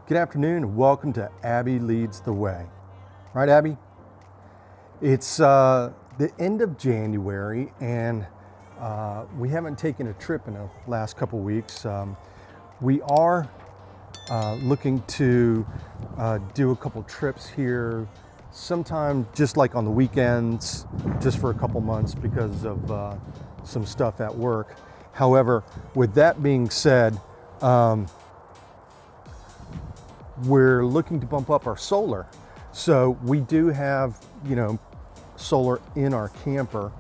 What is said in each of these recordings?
Good afternoon and welcome to Abby Leads the Way. Right, Abby? It's the end of January and we haven't taken a trip in the last couple weeks. We are looking to do a couple trips here sometime just like on the weekends, just for a couple months because of some stuff at work. However, with that being said, we're looking to bump up our solar. So we do have, solar in our camper.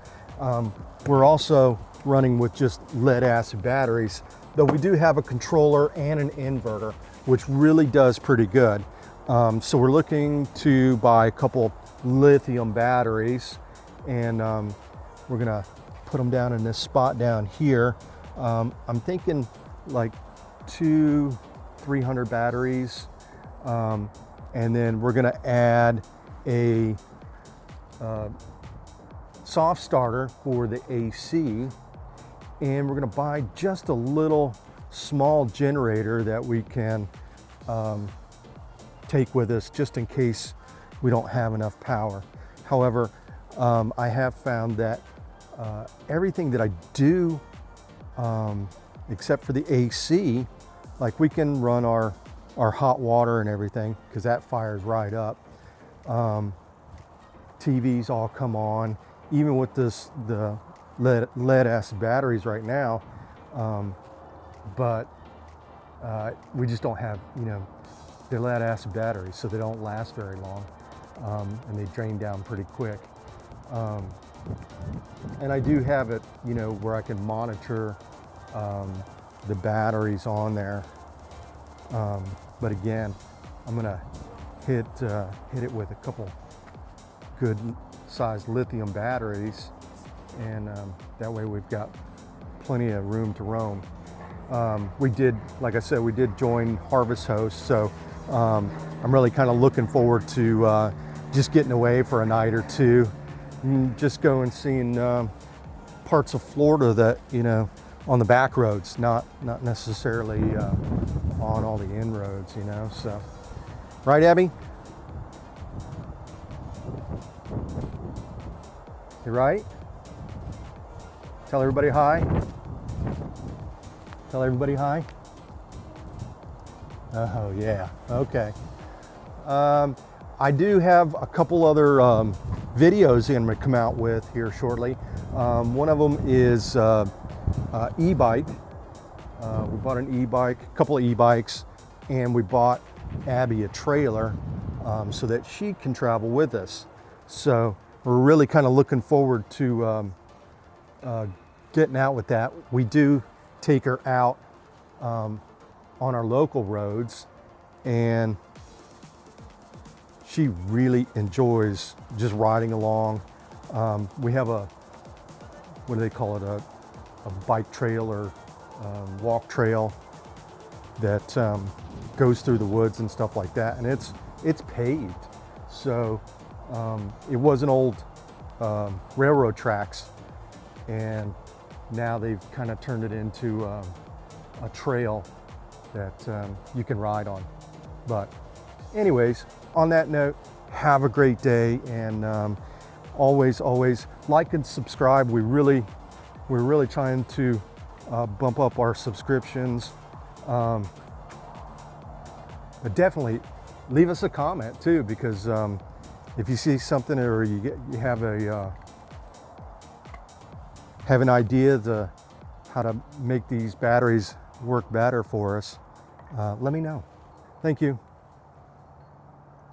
We're also running with just lead acid batteries, though we do have a controller and an inverter, which really does pretty good. So we're looking to buy a couple lithium batteries, and we're gonna put them down in this spot down here. I'm thinking like 300 batteries. And then we're gonna add a soft starter for the AC, and we're gonna buy just a little small generator that we can take with us just in case we don't have enough power. However, I have found that everything that I do, except for the AC, like we can run our hot water and everything, because that fires right up. TVs all come on, even with the lead acid batteries right now. But we just don't have, they're lead acid batteries, so they don't last very long, and they drain down pretty quick. And I do have it, where I can monitor the batteries on there. But again, I'm gonna hit it with a couple good sized lithium batteries, and that way we've got plenty of room to roam. We did, like I said, we did join Harvest Host, so I'm really kind of looking forward to just getting away for a night or two, and just go and seeing parts of Florida that, on the back roads, not necessarily on all the inroads, so. Right, Abby? You right? Tell everybody hi. Tell everybody hi. Oh, yeah, okay. I do have a couple other videos I'm gonna come out with here shortly. One of them is e-bike. We bought an e-bike, a couple of e-bikes, and we bought Abby a trailer so that she can travel with us. So we're really kind of looking forward to getting out with that. We do take her out on our local roads, and she really enjoys just riding along. We have a, what do they call it, a bike trail or walk trail that goes through the woods and stuff like that, and it's paved. So it was an old railroad tracks, and now they've kind of turned it into a trail that you can ride on. But anyways, on that note, have a great day, and always like and subscribe. We're really trying to bump up our subscriptions. But definitely leave us a comment too, because if you see something or you have an idea to how to make these batteries work better for us, let me know. Thank you.